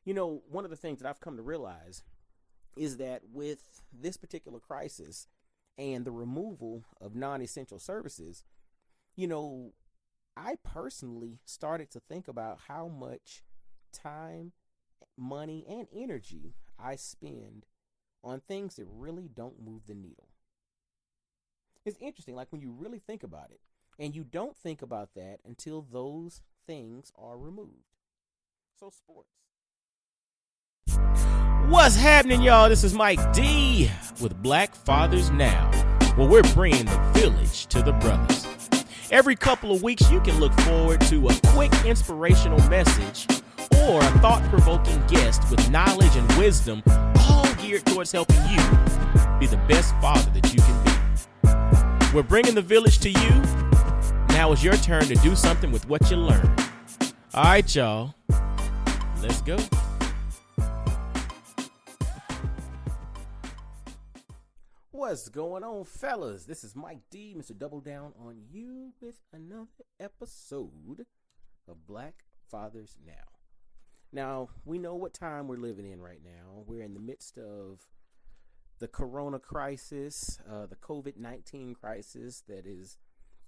One of the things that I've come to realize is that with this particular crisis and the removal of non essential services, you know, I personally started to think about how much time, money, and energy I spend on things that really don't move the needle. It's interesting, like when you really think about it, and you don't think about that until those things are removed. So, sports. What's happening, y'all? This is Mike D with Black Fathers Now, where we're bringing the village to the brothers. Every couple of weeks, you can look forward to a quick inspirational message or a thought-provoking guest with knowledge and wisdom, all geared towards helping you be the best father that you can be. We're bringing the village to you. Now it's your turn to do something with what you learned. All right, y'all. Let's go. What's going on, fellas? This is Mike D, Mr. Double Down on you with another episode of Black Fathers Now. Now, we know what time we're living in right now. We're in the midst of the corona crisis, the COVID-19 crisis that is,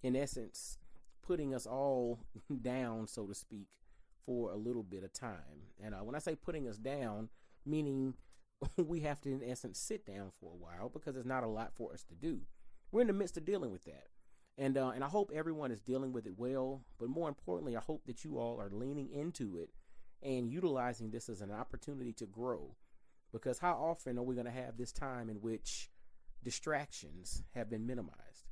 in essence, putting us all down, so to speak, for a little bit of time. And when I say putting us down, meaning we have to, in essence, sit down for a while because there's not a lot for us to do. We're in the midst of dealing with that. And I hope everyone is dealing with it well. But more importantly, I hope that you all are leaning into it and utilizing this as an opportunity to grow. Because how often are we going to have this time in which distractions have been minimized?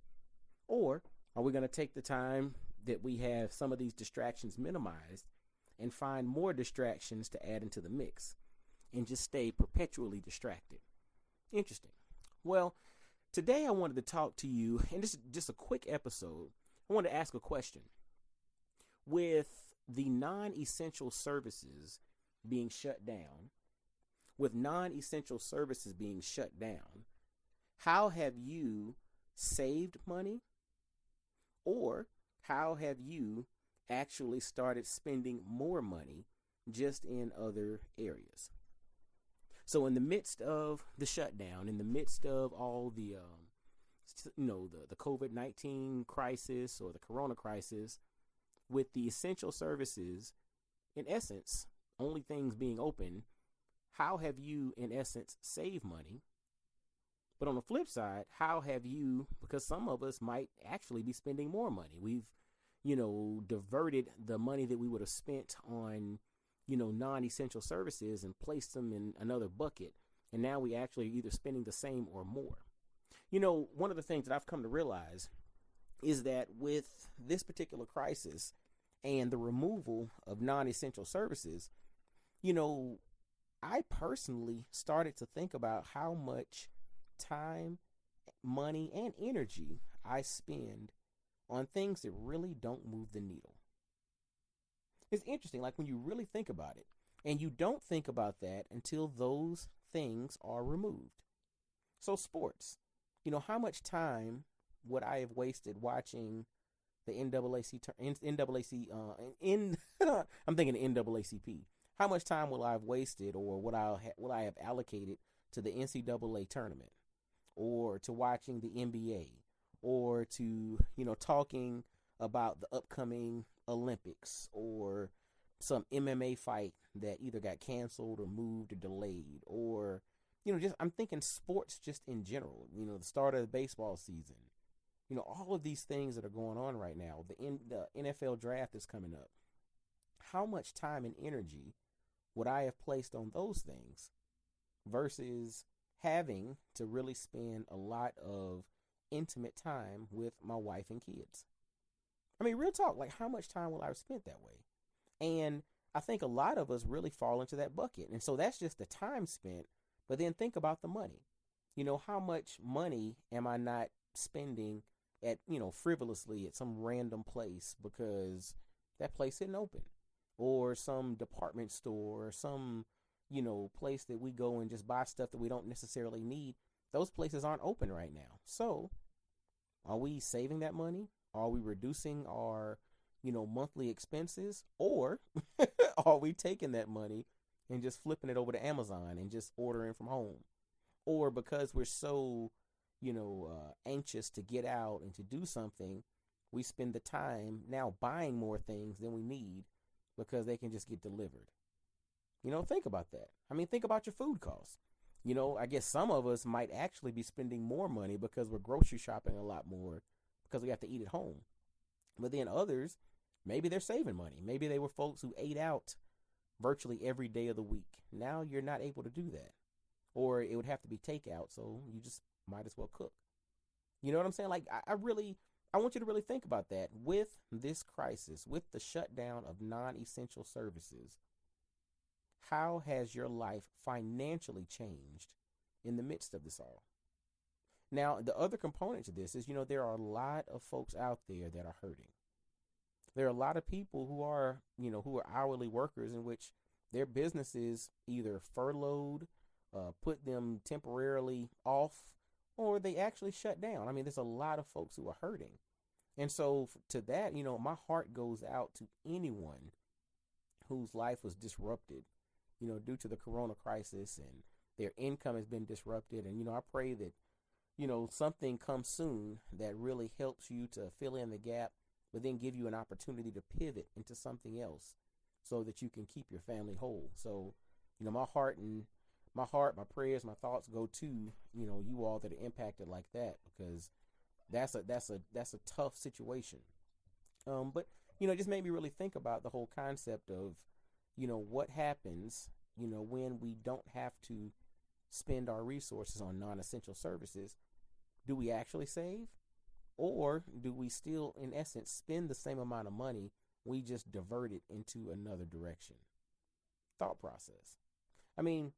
Or are we going to take the time that we have some of these distractions minimized and find more distractions to add into the mix and just stay perpetually distracted? Interesting. Well, today I wanted to talk to you, and this is just a quick episode. I wanted to ask a question. With the non-essential services being shut down, how have you saved money? Or how have you actually started spending more money just in other areas? So in the midst of the shutdown, in the midst of all the COVID-19 crisis or the corona crisis, with the essential services, in essence, only things being open, how have you, in essence, saved money? But on the flip side, how have you, because some of us might actually be spending more money. We've, diverted the money that we would have spent on, non-essential services and placed them in another bucket. And now we actually are either spending the same or more. One of the things that I've come to realize is that with this particular crisis and the removal of non-essential services, I personally started to think about how much time, money, and energy I spend on things that really don't move the needle. It's interesting, like when you really think about it, and you don't think about that until those things are removed. So sports, how much time would I have wasted watching the I'm thinking NAACP. How much time will I have wasted, or will I have allocated to the NCAA tournament, or to watching the NBA, or to talking about the upcoming Olympics, or some MMA fight that either got canceled or moved or delayed, or just I'm thinking sports just in general. The start of the baseball season. All of these things that are going on right now. The NFL draft is coming up. How much time and energy would I have placed on those things versus having to really spend a lot of intimate time with my wife and kids? I mean, real talk, like how much time will I have spent that way? And I think a lot of us really fall into that bucket. And so that's just the time spent. But then think about the money. How much money am I not spending at, frivolously at some random place because that place isn't open, or some department store, or some, place that we go and just buy stuff that we don't necessarily need. Those places aren't open right now. So are we saving that money? Are we reducing our, monthly expenses, or are we taking that money and just flipping it over to Amazon and just ordering from home. Or because we're so, anxious to get out and to do something, we spend the time now buying more things than we need because they can just get delivered. Think about that. I mean, think about your food costs. I guess some of us might actually be spending more money because we're grocery shopping a lot more because we have to eat at home. But then others, maybe they're saving money. Maybe they were folks who ate out virtually every day of the week. Now you're not able to do that. Or it would have to be takeout, so you just might as well cook. You know what I'm saying? Like, I want you to really think about that. With this crisis, with the shutdown of non-essential services, how has your life financially changed in the midst of this all? Now, the other component to this is, there are a lot of folks out there that are hurting. There are a lot of people who are hourly workers in which their businesses either furloughed, put them temporarily off, or they actually shut down. I mean, there's a lot of folks who are hurting. And so to that, my heart goes out to anyone whose life was disrupted, due to the corona crisis, and their income has been disrupted. And, I pray that, something comes soon that really helps you to fill in the gap, but then give you an opportunity to pivot into something else so that you can keep your family whole. So, my heart, my prayers, my thoughts go to, you all that are impacted like that, because that's a tough situation. But, it just made me really think about the whole concept of, what happens, when we don't have to spend our resources on non-essential services. Do we actually save? Or do we still, in essence, spend the same amount of money? We just divert it into another direction. Thought process. I mean,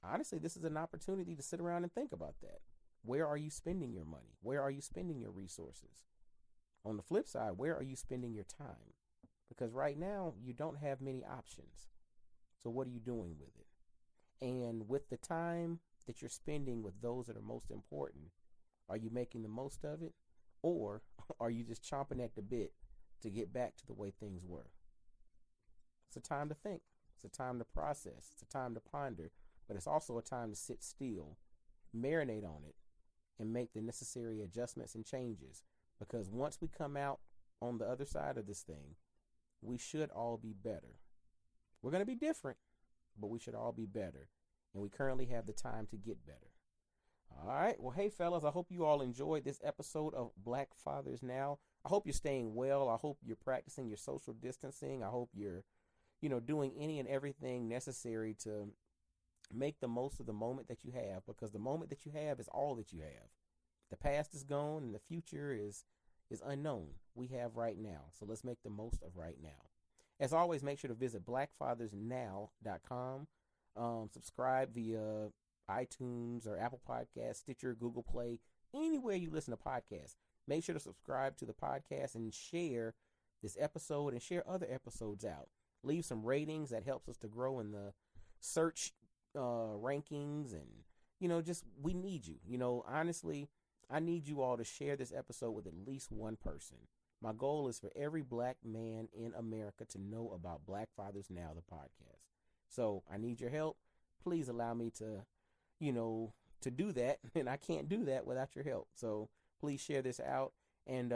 honestly, this is an opportunity to sit around and think about that. Where are you spending your money? Where are you spending your resources? On the flip side, where are you spending your time? Because right now, you don't have many options. So what are you doing with it? And with the time that you're spending with those that are most important, are you making the most of it? Or are you just chomping at the bit to get back to the way things were? It's a time to think. It's a time to process. It's a time to ponder. But it's also a time to sit still, marinate on it, and make the necessary adjustments and changes. Because once we come out on the other side of this thing, we should all be better. We're going to be different, but we should all be better. And we currently have the time to get better. All right. Well, hey, fellas, I hope you all enjoyed this episode of Black Fathers Now. I hope you're staying well. I hope you're practicing your social distancing. I hope you're, doing any and everything necessary to make the most of the moment that you have, because the moment that you have is all that you have. The past is gone and the future is unknown. We have right now. So let's make the most of right now. As always, make sure to visit blackfathersnow.com. Subscribe via iTunes or Apple Podcasts, Stitcher, Google Play, anywhere you listen to podcasts. Make sure to subscribe to the podcast and share this episode and share other episodes out. Leave some ratings. That helps us to grow in the search rankings, and just we need you. Honestly, I need you all to share this episode with at least one person. My goal is for every black man in America to know about Black Fathers Now, the podcast. So I need your help. Please allow me to do that, and I can't do that without your help. So please share this out, and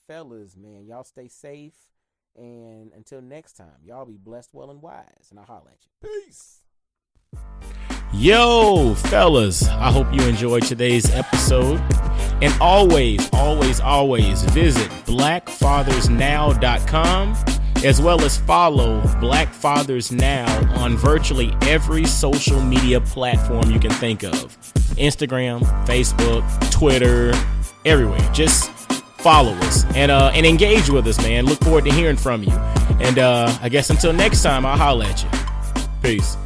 fellas, man, y'all stay safe, and until next time, y'all be blessed, well, and wise, and I'll holler at you. Peace. Yo, fellas, I hope you enjoyed today's episode. And always visit blackfathersnow.com, as well as follow Black Fathers Now on virtually every social media platform you can think of. Instagram, Facebook, Twitter, everywhere. Just follow us and engage with us, man. Look forward to hearing from you. And I guess until next time, I'll holler at you. Peace.